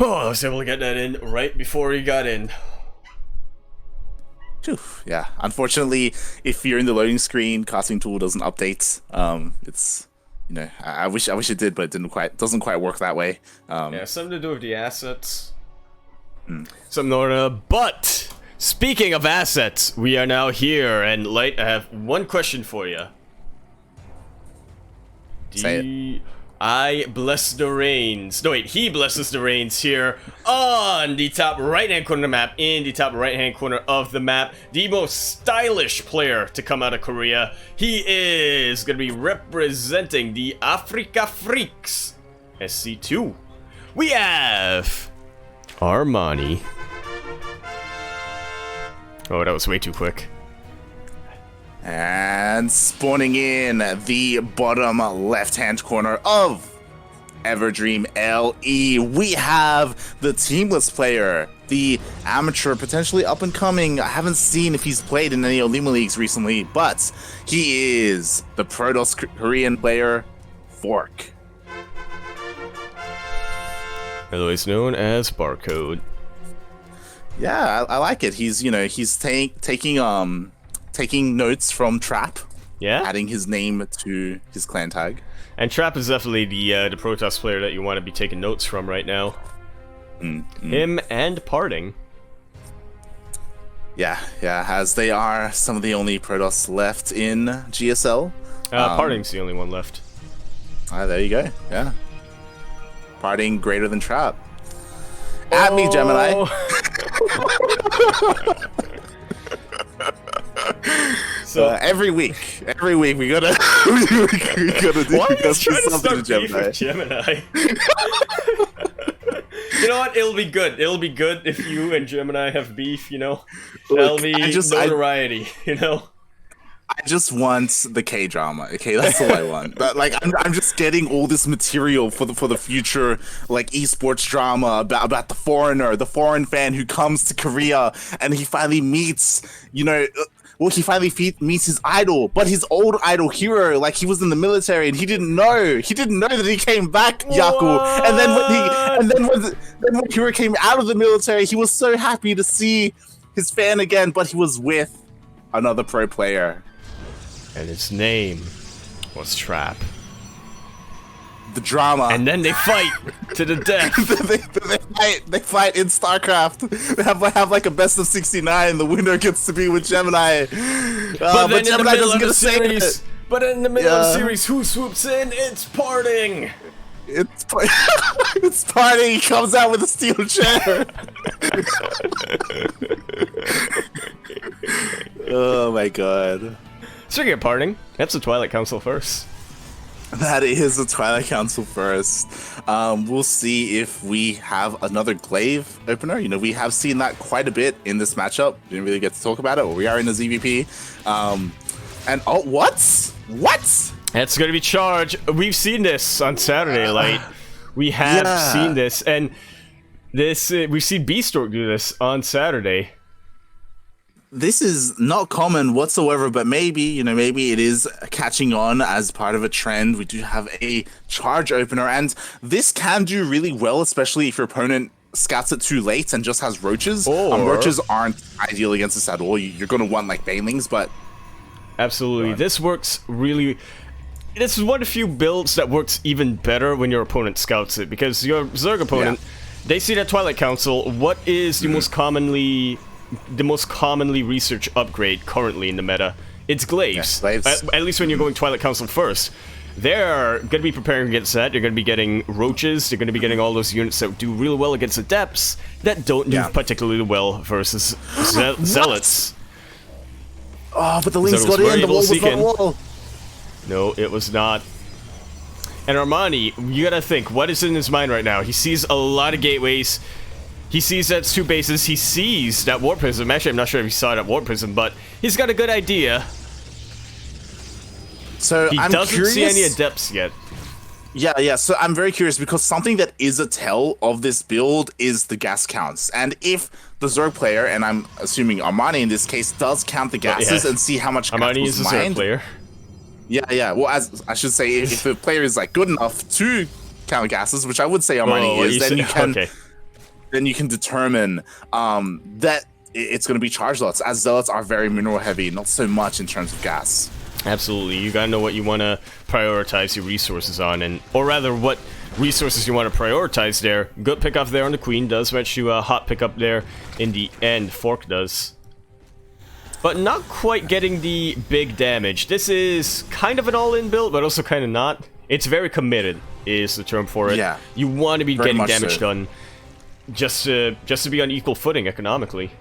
Oh, I was able to get that in right before he got in. Phew, yeah, unfortunately, if you're in the loading screen, casting tool doesn't update. It's, you know, I wish it did, but it doesn't quite work that way. Yeah, something to do with the assets. Something or but speaking of assets, we are now here, and Light, I have one question for you. Say it. I bless the reins. No, wait, he blesses the reins here on the top right-hand corner of the map, in the top right-hand corner of the map. The most stylish player to come out of Korea. He is going to be representing the Africa Freaks, SC2. We have Armani. Oh, that was way too quick. And spawning in the bottom left-hand corner of Everdream LE, we have the teamless player, the amateur, potentially up-and-coming. I haven't seen if he's played in any Olima Leagues recently, but he is the Protoss Korean player, Fork. Otherwise known as Barcode. Yeah, I like it. He's, you know, he's taking notes from Trap, Yeah, adding his name to his clan tag. and Trap is definitely the Protoss player that you want to be taking notes from right now. Him and Parting. Yeah, as they are some of the only Protoss left in GSL. Parting's the only one left. There you go. Yeah, Parting greater than Trap. At me, Gemini. So every week we gotta do why are you trying to something start to beef Gemini. with Gemini? You know what? It'll be good. It'll be good if you and Gemini have beef. You know, that'll be notoriety. You know. I just want the K drama. Okay, that's all I want. But, like, I'm just getting all this material for the future, like esports drama about the foreign fan who comes to Korea and he finally meets, you know. Well, he finally meets his idol, but his old idol hero, like he was in the military and he didn't know that he came back, Yaku. And then when hero came out of the military, he was so happy to see his fan again, but he was with another pro player. And his name was Trap. The drama. And then they fight to the death. they fight in StarCraft. They have like a best of 69. The winner gets to be with Gemini. But Gemini doesn't get to say it. But in the middle of the series, who swoops in? It's Parting. It's Parting. He comes out with a steel chair. Oh my god. Speaking of Parting, that's the Twilight Council first. That is the Twilight Council first. We'll see if we have another glaive opener. You know, we have seen that quite a bit in this matchup. Didn't really get to talk about it. We are in the ZvP. And oh, what? That's gonna be Charge. We've seen this on Saturday, Light. We have seen this, and this we've seen Beastork do this on Saturday. This is not common whatsoever, but maybe it is catching on as part of a trend. We do have a charge opener, and this can do really well, especially if your opponent scouts it too late and just has roaches. Roaches aren't ideal against this at all. You're going to want like banelings, but... Absolutely. This works really... This is one of the few builds that works even better when your opponent scouts it, because your Zerg opponent, they see that Twilight Council. What is the most commonly researched upgrade currently in the meta? It's glaives. At least when you're going Twilight Council first. They're going to be preparing against that. You're going to be getting roaches. You're going to be getting all those units that do real well against adepts that don't do particularly well versus zealots. Oh, but the Lynx got in. The wall was not a wall. No, it was not. And Armani, you gotta think, what is in his mind right now? He sees a lot of gateways. He sees that's two bases. He sees that Warp Prism. Actually, I'm not sure if he saw it at Warp Prism, but he's got a good idea. So he doesn't see any adepts yet. Yeah. So I'm very curious because something that is a tell of this build is the gas counts. And if the Zerg player, and I'm assuming Armani in this case, does count the gases and see how much Armani is a Zerg player. Yeah. Well, as I should say, if the player is like good enough to count gases, which I would say Armani is, then you can. then you can determine that it's going to be charge zealots, as zealots are very mineral heavy, not so much in terms of gas. Absolutely, you gotta know what you want to prioritize your resources on, or rather, what resources you want to prioritize there. Good pick off there on the Queen, does match you a hot pickup there in the end, Fork does. But not quite getting the big damage. This is kind of an all-in build, but also kind of not. It's very committed, is the term for it. Yeah, you want to be getting damage so. done, just to be on equal footing economically.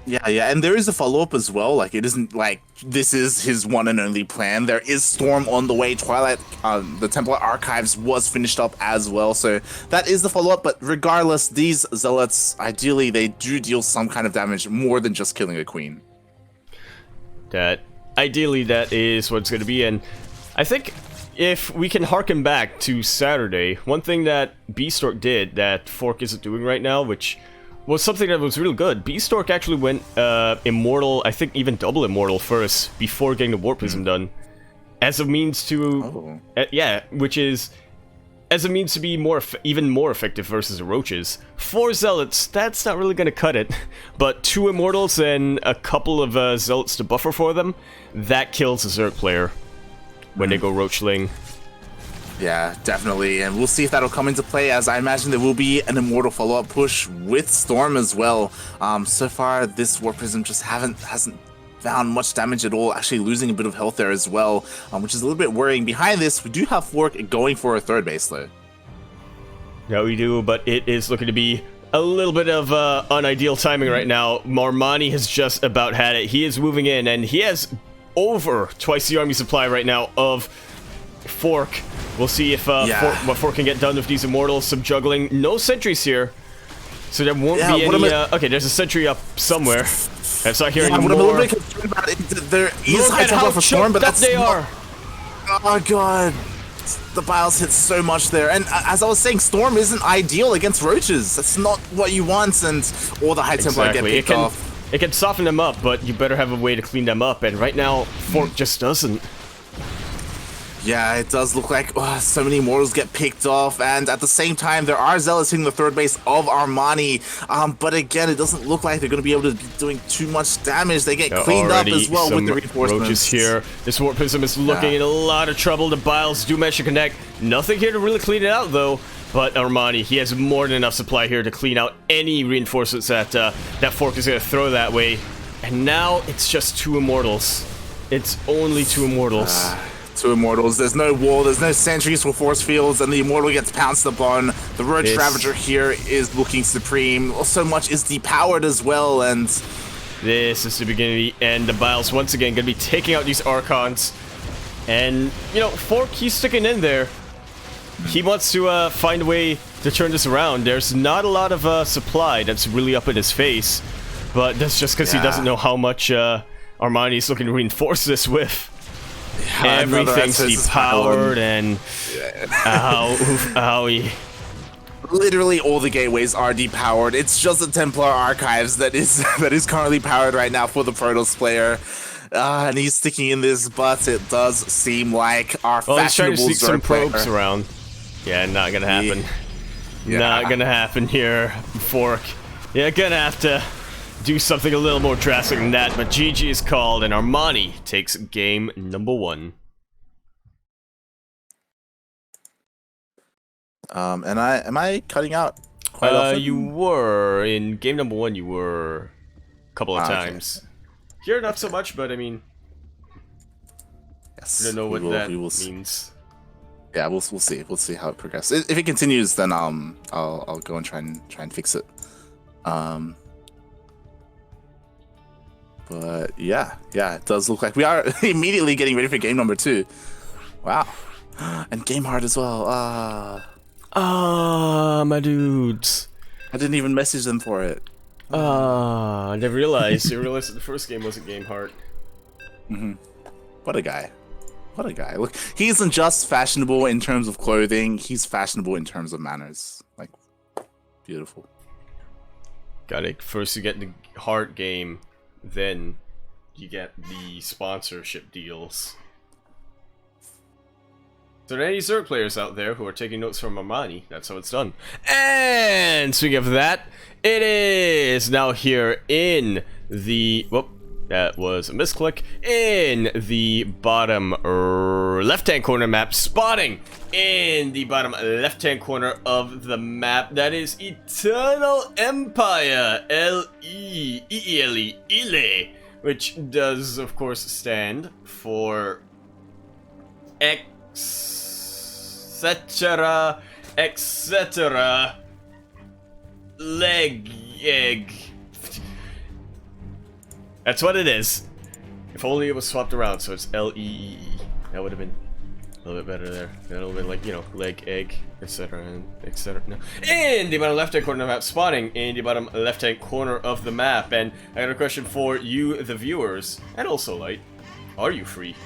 Yeah, and there is a follow-up as well. Like, it isn't like this is his one and only plan. There is Storm on the way. Twilight, the Templar Archives was finished up as well, so that is the follow-up. But regardless, these zealots, ideally, they do deal some kind of damage more than just killing a queen. Ideally, that is what it's going to be, and I think if we can harken back to Saturday, one thing that Beastork did that Fork isn't doing right now, which was something that was really good. Beastork actually went immortal, I think even double immortal first, before getting the Warp Prism done, as a means to... which is... as a means to be even more effective versus the Roaches. 4 Zealots, that's not really going to cut it, but 2 Immortals and a couple of Zealots to buffer for them, that kills a Zerg player when they go Roachling. Yeah, definitely, and we'll see if that'll come into play, as I imagine there will be an Immortal follow-up push with Storm as well. So far, this Warp Prism just hasn't found much damage at all, actually losing a bit of health there as well, which is a little bit worrying. Behind this, we do have Fork going for a third base though. Yeah, we do, but it is looking to be a little bit of unideal timing right now. Armani has just about had it. He is moving in, and he has over twice the army supply right now of Fork. We'll see if what Fork can get done with these Immortals. Some juggling. No sentries here, so there won't be any... okay, there's a sentry up somewhere. It's not here anymore. What I'm a little bit concerned about it, there is high tempo for Storm, but that's they are. Oh god, the Biles hit so much there, and as I was saying, Storm isn't ideal against Roaches. That's not what you want, and all the high tempo get picked off. It can soften them up, but you better have a way to clean them up, and right now, Fork just doesn't. Yeah, it does look like so many Immortals get picked off, and at the same time, there are Zealots hitting the third base of Armani, but again, it doesn't look like they're going to be able to be doing too much damage. They get cleaned up as well with the reinforcements. Roaches here. This Warp Prism is looking in a lot of trouble. The Biles do manage to connect. Nothing here to really clean it out, though. But Armani, he has more than enough supply here to clean out any reinforcements that that Fork is going to throw that way. And now it's just 2 Immortals. It's only 2 Immortals. 2 Immortals. There's no wall, there's no sentries for force fields, and the Immortal gets pounced upon. The Roach Ravager here is looking supreme. So much is depowered as well, and... this is the beginning of the end. The Biles, once again, going to be taking out these Archons. And, you know, Fork, he's sticking in there. He wants to find a way to turn this around. There's not a lot of supply that's really up in his face, but that's just because he doesn't know how much Armani's looking to reinforce this with. Everything's depowered and owie. Literally all the gateways are depowered. It's just the Templar Archives that is currently powered right now for the Protoss player. And he's sticking in this, but it does seem like our fashionable he's trying to sneak some probes player. around. Yeah, not gonna happen. Not gonna happen here, Fork. You're gonna have to do something a little more drastic than that, but GG is called, and Armani takes game number 1. And am I cutting out quite often? You were in game number 1. You were a couple of times. Okay. Here, not so much, but I mean, yes, I don't know what that means. Yeah, we'll see. We'll see how it progresses. If it continues, then I'll go and try and fix it. But yeah, it does look like we are immediately getting ready for game number 2. Wow, and game hard as well. My dudes. I didn't even message them for it. I never realized. I realized that the first game wasn't game hard. What a guy. What a guy. Look, he isn't just fashionable in terms of clothing, he's fashionable in terms of manners. Like, beautiful. Got it. First you get the hard game, then you get the sponsorship deals. So there are any Zerg players out there who are taking notes from Armani, that's how it's done. And speaking of that, it is now here in the... Whoop, that was a misclick. In the bottom left-hand corner map, spotting in the bottom left-hand corner of the map. That is Eternal Empire, L-E-E-L-E, Ile, which does, of course, stand for etc. etc. leg egg. That's what it is. If only it was swapped around, so it's L-E-E-E. That would have been a little bit better there. That would have been like, you know, leg, egg, etc. and etc. No. In the bottom left-hand corner of the map, spawning in the bottom left-hand corner of the map. And I got a question for you, the viewers, and also Light. Are you free?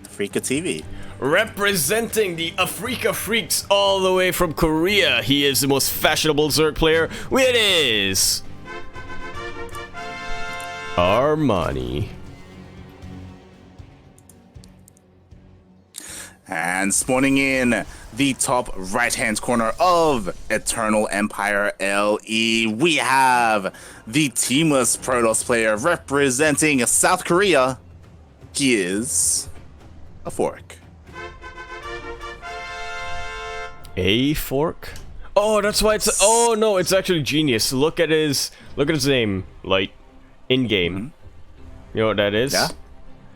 Freaka TV. Representing the Afrika Freaks all the way from Korea, he is the most fashionable Zerg player. It is Armani. And spawning in the top right-hand corner of Eternal Empire LE, we have the teamless Protoss player representing South Korea. He is a fork. A fork? Oh, that's why it's. Oh no, it's actually genius. Look at his name, like in game. Mm-hmm. You know what that is? Yeah.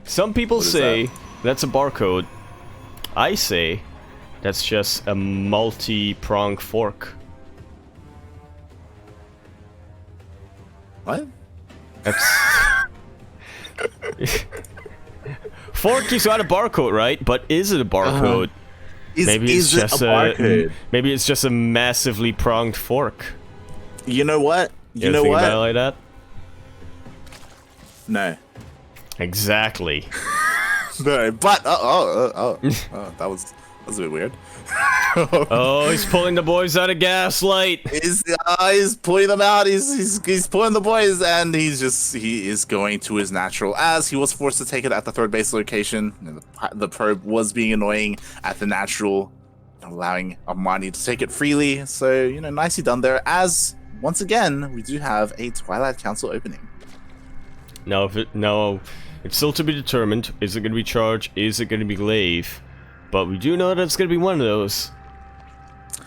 Some people say that? that's a barcode. I say that's just a multi-pronged fork. What? That's fork is not a barcode, right? But is it a barcode? Maybe it's just a barcode? Maybe it's just a massively pronged fork. You know what? You know think what? about it like that? No. Exactly. No, but that was a bit weird. Oh, he's pulling the boys out of Gaslight. He's pulling them out. He's pulling the boys, and he is going to his natural, as he was forced to take it at the third base location. And the probe was being annoying at the natural, allowing Armani to take it freely. So, you know, nicely done there. As once again, we do have a Twilight Council opening. No, it's still to be determined. Is it going to be Charge? Is it going to be Glaive? But we do know that it's going to be one of those.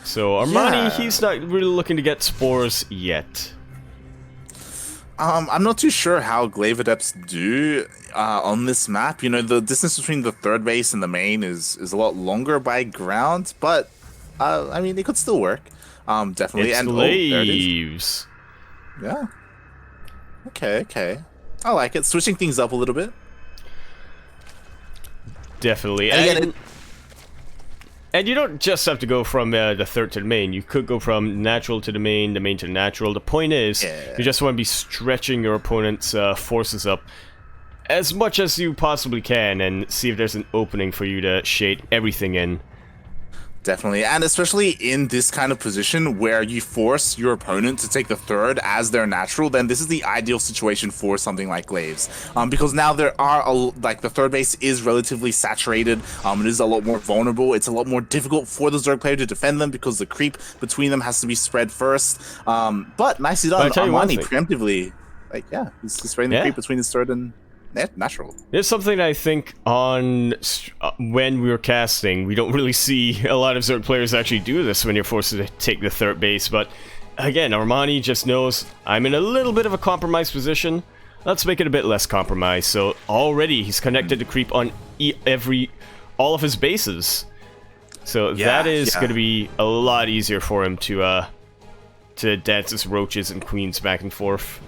So Armani, he's not really looking to get spores yet. I'm not too sure how Glaive Adepts do on this map. You know, the distance between the third base and the main is a lot longer by ground, but I mean, it could still work. Definitely. It's and Glaives. Yeah. Okay. I like it. Switching things up a little bit. Definitely. And you don't just have to go from the third to the main. You could go from natural to the main to the natural. The point is, you just want to be stretching your opponent's forces up as much as you possibly can and see if there's an opening for you to shade everything in. Definitely, and especially in this kind of position where you force your opponent to take the third as their natural, then this is the ideal situation for something like Glaives. Because now there are, like, the third base is relatively saturated, it is a lot more vulnerable, it's a lot more difficult for the Zerg player to defend them because the creep between them has to be spread first. But nicely done, Armani preemptively. Like, yeah, he's spreading the creep between his third and natural. There's something I think on when we're casting, we don't really see a lot of Zerg players actually do this when you're forced to take the third base, but again, Armani just knows I'm in a little bit of a compromised position. Let's make it a bit less compromised. So already he's connected to creep on all of his bases. So that is going to be a lot easier for him to dance his roaches and queens back and forth.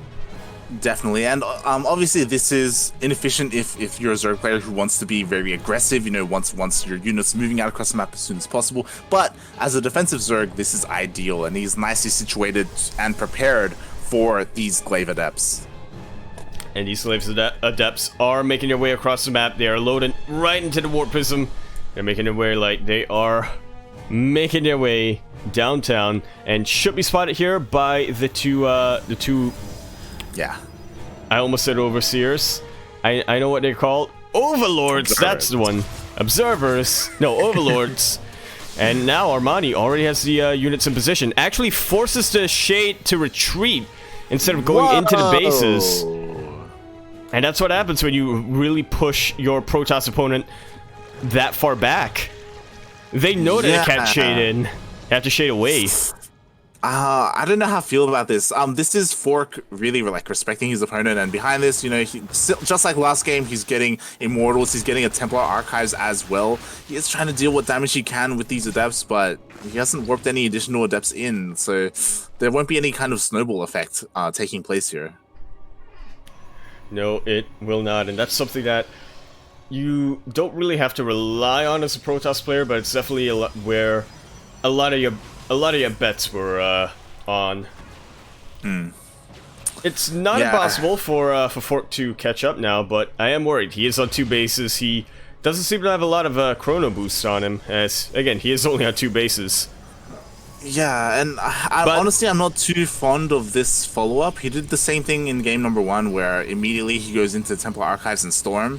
Definitely, and obviously this is inefficient if you're a Zerg player who wants to be very aggressive, you know, once your unit's moving out across the map as soon as possible. But as a defensive Zerg, this is ideal, and he's nicely situated and prepared for these Glaive Adepts. And these Glaive Adepts are making their way across the map. They are loading right into the Warp Prism. They're making their way like they are making their way downtown, and should be spotted here by the two. Yeah. I almost said overseers. I know what they're called. Overlords! That's the one. observers, no, overlords. And now Armani already has the units in position. Actually forces the Shade to retreat instead of going into the bases. And that's what happens when you really push your Protoss opponent that far back. They know that they can't shade in. They have to shade away. I don't know how I feel about this. This is Fork really like respecting his opponent, and behind this, you know, just like last game, he's getting Immortals, he's getting a Templar Archives as well. He is trying to deal what damage he can with these Adepts, but he hasn't warped any additional Adepts in, so there won't be any kind of snowball effect taking place here. No, it will not, and that's something that you don't really have to rely on as a Protoss player, but it's definitely where a lot of your bets were on. It's not impossible for Fork to catch up now, but I am worried. He is on 2 bases. He doesn't seem to have a lot of chrono boost on him, as again he is only on 2 bases. Yeah, and honestly, I'm not too fond of this follow-up. He did the same thing in game number 1, where immediately he goes into Templar Archives and Storm.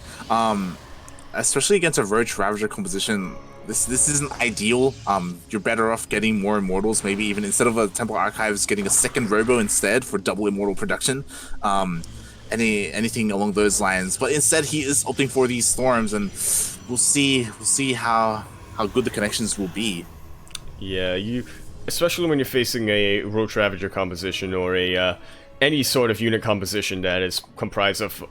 Especially against a Roach Ravager composition, this isn't ideal. You're better off getting more Immortals, maybe even instead of a Templar Archives, getting a second Robo instead for double Immortal production. Anything along those lines. But instead, he is opting for these Storms, and we'll see how good the connections will be. Yeah, especially when you're facing a Roach Ravager composition or a any sort of unit composition that is comprised of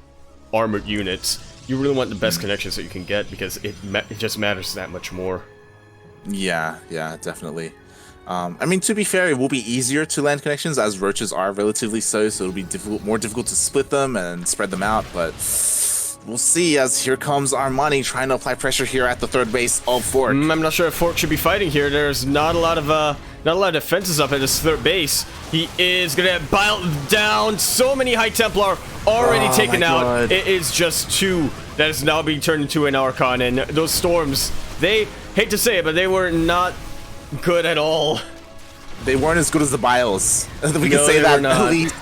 armored units, you really want the best connections that you can get, because it just matters that much more. Yeah, definitely. I mean, to be fair, it will be easier to land connections as Roaches are relatively so it'll be more difficult to split them and spread them out, but we'll see, as here comes Armani trying to apply pressure here at the 3rd base of Fork. I'm not sure if Fork should be fighting here. There's not a lot of defenses up at his 3rd base. He is gonna get biled down. So many High Templar already taken out. God. It is just 2 that is now being turned into an Archon, and those Storms, they hate to say it, but they were not good at all. They weren't as good as the Biles. We can say that at least.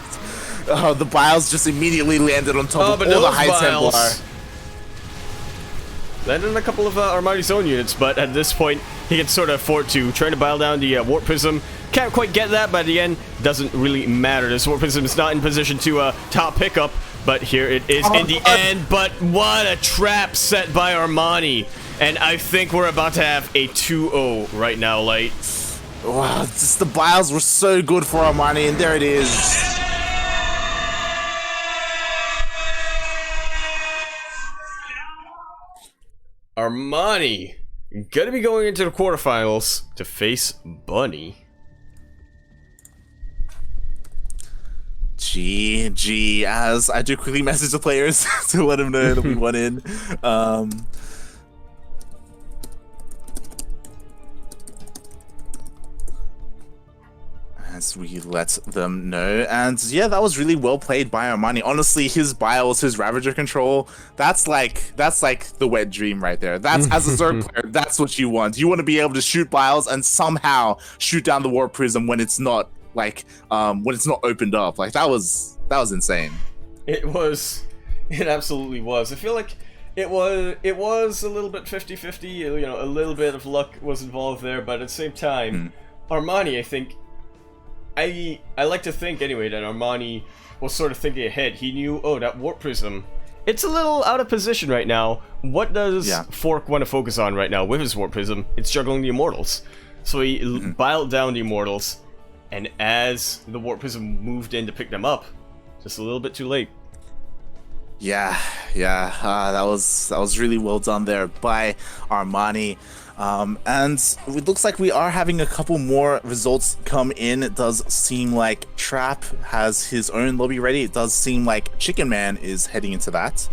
The Biles just immediately landed on top of all the High Templar. Landed on a couple of Armani's own units, but at this point, he can sort of afford to. Trying to bile down the Warp Prism. Can't quite get that, but at the end, doesn't really matter. This Warp Prism is not in position to top pickup, but here it is in the end. But what a trap set by Armani. And I think we're about to have a 2-0 right now, Light. Wow, just the Biles were so good for Armani, and there it is. Armani gonna be going into the quarterfinals to face Bunny. GG, as I do quickly message the players to let them know that we won in. As we let them know, and yeah, that was really well played by Armani. Honestly, his Biles, his Ravager control, that's like the wet dream right there. That's as a Zerg player, that's what you want. You want to be able to shoot Biles and somehow shoot down the Warp Prism when it's not like when it's not opened up. Like that was insane. It absolutely was. I feel like it was a little bit 50-50, you know, a little bit of luck was involved there, but at the same time, Armani, I think, I like to think anyway that Armani was sort of thinking ahead. He knew, oh, that Warp Prism, it's a little out of position right now. What does Fork want to focus on right now with his Warp Prism? It's juggling the Immortals. So he biled down the Immortals, and as the Warp Prism moved in to pick them up, just a little bit too late. Yeah, that was really well done there by Armani. And it looks like we are having a couple more results come in. It does seem like Trap has his own lobby ready. It does seem like Chicken Man is heading into that.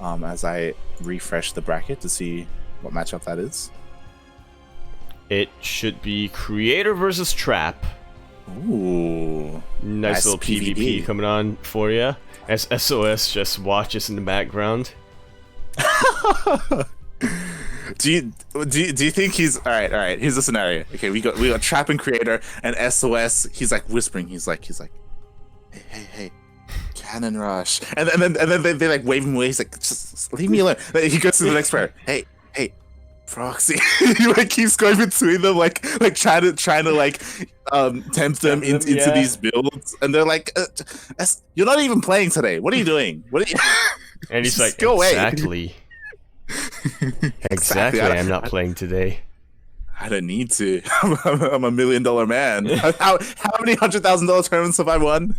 As I refresh the bracket to see what matchup that is. It should be Creator versus Trap. Ooh, nice little PvP coming on for you as SOS just watches in the background. Do you think he's all right? Here's the scenario. Okay, we got Trap and Creator and SOS. He's like whispering. He's like, hey, Cannon Rush, and then they like wave him away. He's like, just leave me alone. He goes to the next player. Hey, proxy. You like keeps going between them, like trying to like tempt them into these builds, and they're like, "You're not even playing today. What are you doing? What are you?" And he's like, go exactly. Exactly. I'm not playing today. I don't need to. I'm $1 million man. How many $100,000 tournaments have I won?